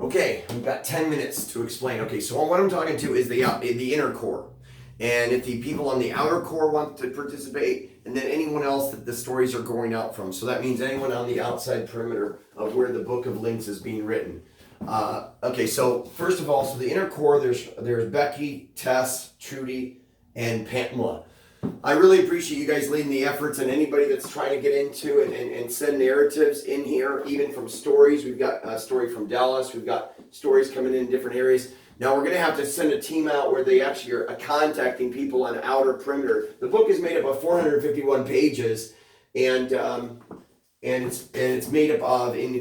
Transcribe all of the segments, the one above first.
Okay, we've got 10 minutes to explain. Okay, so what I'm talking to is the inner core. And if the people on the outer core want to participate, and then anyone else that the stories are going out from. So that means anyone on the outside perimeter of where the book of links is being written. Okay, so first of all, so the inner core, there's Becky, Tess, Trudy, and Pamela. I really appreciate you guys leading the efforts, and anybody that's trying to get into it and send narratives in here, even from stories. We've got a story from Dallas. We've got stories coming in different areas. Now we're going to have to send a team out where they actually are contacting people on outer perimeter. The book is made up of 451 pages, and it's made up of an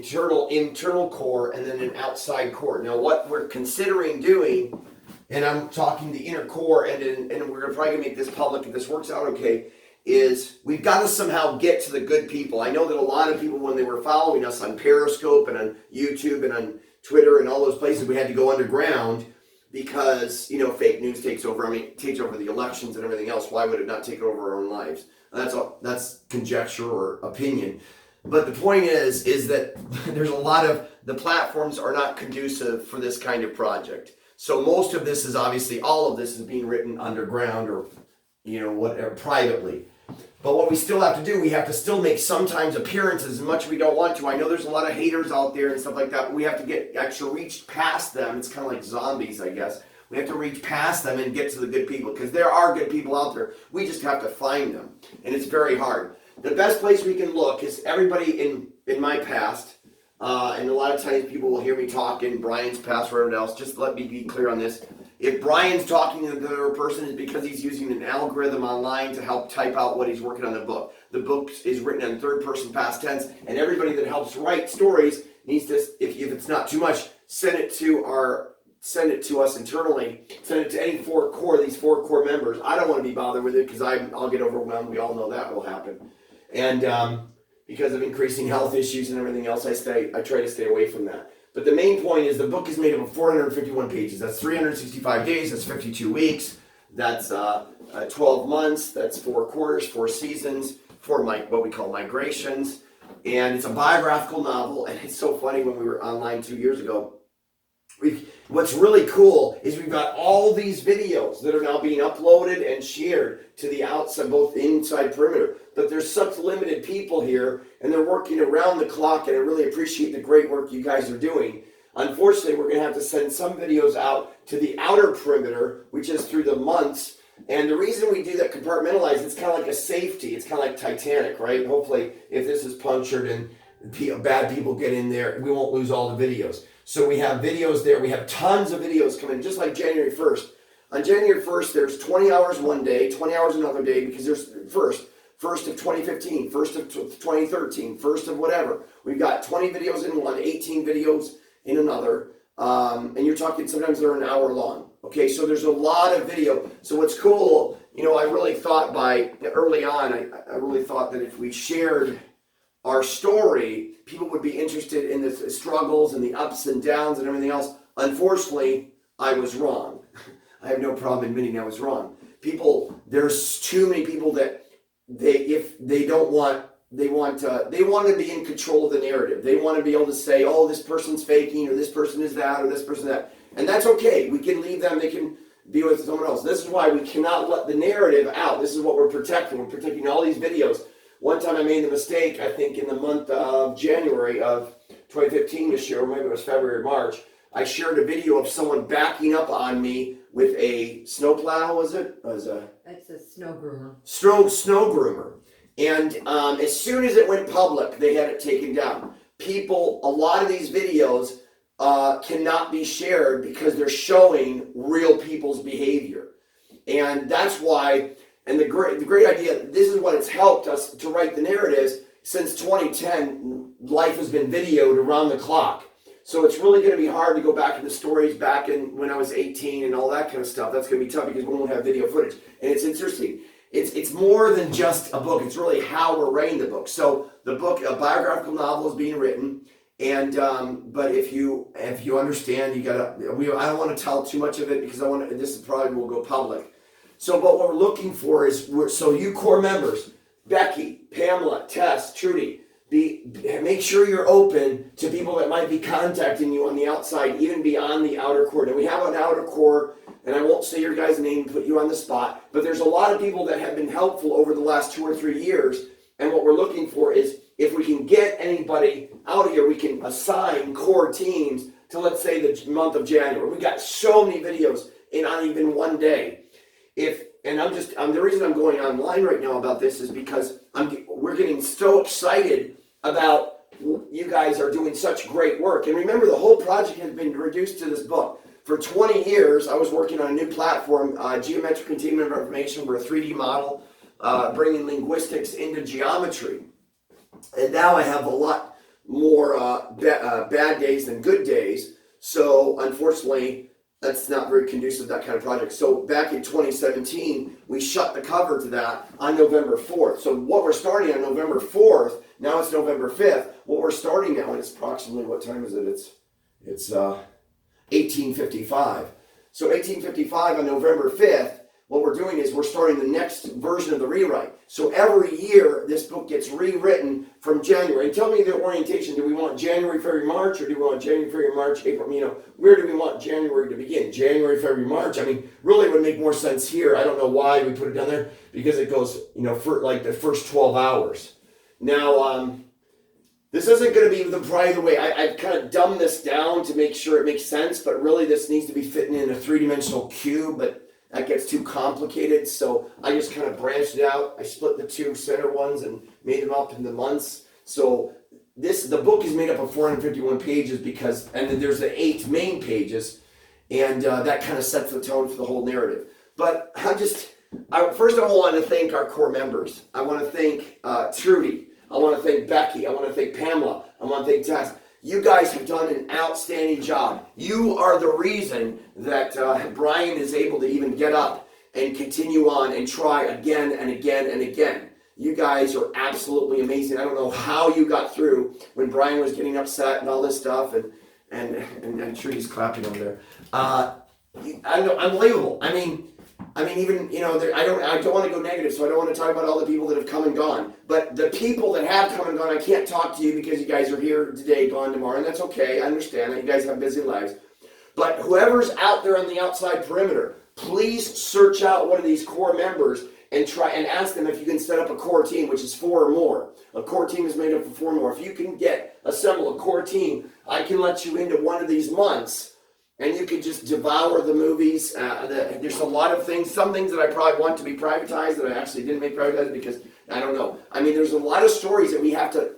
internal core and then an outside core. Now what we're considering doing, and I'm talking the inner core, and we're probably gonna make this public if this works out okay, is we've got to somehow get to the good people. I know that a lot of people, when they were following us on Periscope and on YouTube and on Twitter and all those places, we had to go underground because, fake news takes over. I mean, it takes over the elections and everything else. Why would it not take over our own lives? That's conjecture or opinion. But the point is that there's a lot of, the platforms are not conducive for this kind of project. So most of this is obviously, all of this is being written underground or, whatever, privately. But what we still have to do, we have to still make sometimes appearances, as much as we don't want to. I know there's a lot of haters out there and stuff like that, but we have to actually reach past them. It's kind of like zombies, I guess. We have to reach past them and get to the good people, because there are good people out there. We just have to find them, and it's very hard. The best place we can look is everybody in my past, and a lot of times people will hear me talk in Brian's past or whatever else. Just let me be clear on this. If Brian's talking to the other person, it's because he's using an algorithm online to help type out what he's working on the book. The book is written in third person past tense, and everybody that helps write stories needs to, if it's not too much, send it to us internally. Send it to any these four core members. I don't want to be bothered with it because I'll get overwhelmed. We all know that will happen. And because of increasing health issues and everything else, I try to stay away from that. But the main point is the book is made up of 451 pages. That's 365 days. That's 52 weeks. That's 12 months. That's 4 quarters, 4 seasons, 4 what we call migrations. And it's a biographical novel. And it's so funny, when we were online 2 years ago, what's really cool is we've got all these videos that are now being uploaded and shared to the outside, both inside perimeter. But there's such limited people here, and they're working around the clock, and I really appreciate the great work you guys are doing. Unfortunately, we're going to have to send some videos out to the outer perimeter, which is through the months. And the reason we do that compartmentalized, it's kind of like a safety. It's kind of like Titanic, right? Hopefully, if this is punctured and bad people get in there, we won't lose all the videos. So we have videos there. We have tons of videos coming, just like January 1st. On January 1st, there's 20 hours one day, 20 hours another day, because there's first of 2015, first of 2013, first of whatever. We've got 20 videos in one, 18 videos in another, and you're talking, sometimes they're an hour long. Okay, so there's a lot of video. So what's cool, I really thought early on, I really thought that if we shared our story, people would be interested in the struggles and the ups and downs and everything else. Unfortunately, I was wrong. I have no problem admitting I was wrong. There's too many people that they want to be in control of the narrative. They want to be able to say, oh, this person's faking, or this person is that, or this person that. And that's okay. We can leave them. They can be with someone else. This is why we cannot let the narrative out. This is what we're protecting. We're protecting all these videos. One time I made the mistake, I think in the month of January of 2015 this year, or maybe it was February or March, I shared a video of someone backing up on me with a snowplow, was it? It's a snow groomer. Snow groomer. And as soon as it went public, they had it taken down. A lot of these videos cannot be shared because they're showing real people's behavior. And that's why, and the great idea, this is what it's helped us to write the narratives. Since 2010, life has been videoed around the clock. So it's really going to be hard to go back into stories back in when I was 18 and all that kind of stuff. That's going to be tough because we won't have video footage. And it's interesting. It's more than just a book. It's really how we're writing the book. So the book, a biographical novel, is being written. And but if you understand, you gotta. I don't want to tell too much of it because this probably will go public. So, but what we're looking for is, so you core members, Becky, Pamela, Tess, Trudy, make sure you're open to people that might be contacting you on the outside, even beyond the outer core. Now we have an outer core, and I won't say your guy's name and put you on the spot, but there's a lot of people that have been helpful over the last 2 or 3 years. And what we're looking for is if we can get anybody out here, we can assign core teams to, let's say, the month of January. We got so many videos in on even one day. The reason I'm going online right now about this is because we're getting so excited about you guys are doing such great work. And remember, the whole project has been reduced to this book. For 20 years, I was working on a new platform, geometric containment of information. We're a 3D model, bringing linguistics into geometry. And now I have a lot more bad days than good days. So unfortunately, that's not very conducive to that kind of project. So back in 2017, we shut the cover to that on November 4th. So what we're starting on November 4th, now it's November 5th. What we're starting now, and it's approximately, what time is it? It's 1855. So 1855 on November 5th, what we're doing is we're starting the next version of the rewrite. So every year, this book gets rewritten from January. And tell me the orientation. Do we want January, February, March, or do we want January, February, March, April? Where do we want January to begin? January, February, March. Really it would make more sense here. I don't know why we put it down there, because it goes, for like the first 12 hours. Now, this isn't going to be probably the way. I've kind of dumbed this down to make sure it makes sense, but really this needs to be fitting in a three-dimensional cube, but that gets too complicated, so I just kind of branched it out. I split the two center ones and made them up into months. So the book is made up of 451 pages and then there's the 8 main pages, and that kind of sets the tone for the whole narrative. But first of all, I want to thank our core members. I want to thank Trudy. I want to thank Becky. I want to thank Pamela. I want to thank Tess. You guys have done an outstanding job. You are the reason that Brian is able to even get up and continue on and try again and again and again. You guys are absolutely amazing. I don't know how you got through when Brian was getting upset and all this stuff, and Trudy's clapping over there. I know, unbelievable. Even I don't want to go negative, so I don't want to talk about all the people that have come and gone. But the people that have come and gone, I can't talk to you because you guys are here today, gone tomorrow, and that's okay. I understand that you guys have busy lives. But whoever's out there on the outside perimeter, please search out one of these core members and try and ask them if you can set up a core team, which is 4 or more. A core team is made up of 4 or more. If you can assemble a core team, I can let you into one of these months. And you could just devour the movies. There's a lot of things, some things that I probably want to be privatized that I actually didn't make privatized because I don't know. There's a lot of stories that we have to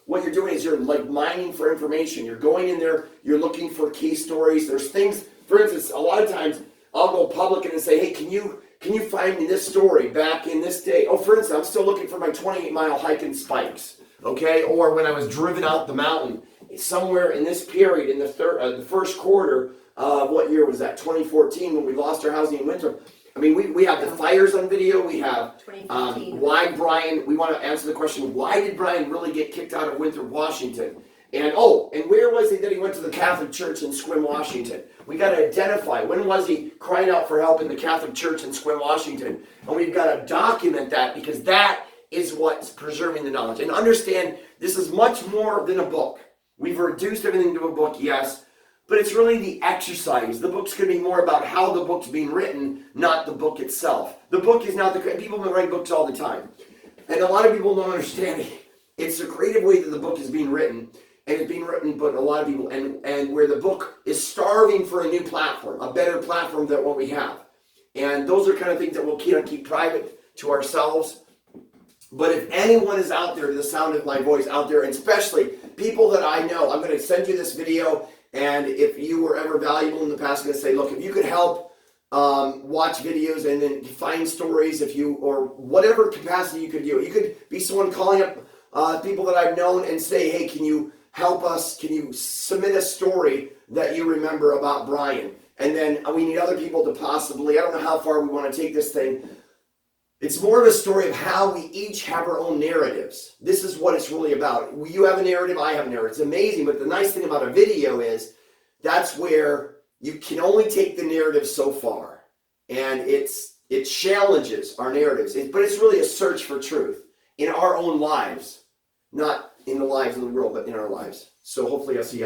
what you're doing is you're like mining for information. You're going in there, you're looking for key stories. There's things, for instance, a lot of times I'll go public and say, hey, can you find me this story back in this day? Oh, for instance, I'm still looking for my 28-mile hike in Spikes, okay? Or when I was driven out the mountain, somewhere in this period, in the first quarter of what year was that? 2014, when we lost our housing in Winthrop. We have the fires on video. We have why Brian. We want to answer the question: why did Brian really get kicked out of Winthrop, Washington? And where was he that he went to the Catholic Church in Sequim, Washington? We got to identify when was he crying out for help in the Catholic Church in Sequim, Washington, and we've got to document that because that is what's preserving the knowledge. And understand, this is much more than a book. We've reduced everything to a book, yes, but it's really the exercise. The book's going to be more about how the book's being written, not the book itself. The book is not people write books all the time, and a lot of people don't understand it. It's the creative way that the book is being written, and it's being written, but a lot of people, and where the book is starving for a new platform, a better platform than what we have. And those are kind of things that we'll keep private to ourselves. But if anyone is out there, to the sound of my voice out there, and especially people that I know, I'm going to send you this video, and if you were ever valuable in the past, I'm going to say, look, if you could help watch videos and then find stories, or whatever capacity you could do. You could be someone calling up people that I've known and say, hey, can you help us? Can you submit a story that you remember about Brian? And then we need other people to possibly, I don't know how far we want to take this thing. It's more of a story of how we each have our own narratives. This is what it's really about. You have a narrative, I have a narrative. It's amazing, but the nice thing about a video is that's where you can only take the narrative so far. And it challenges our narratives. But it's really a search for truth in our own lives. not in the lives of the world, but in our lives. So hopefully I'll see you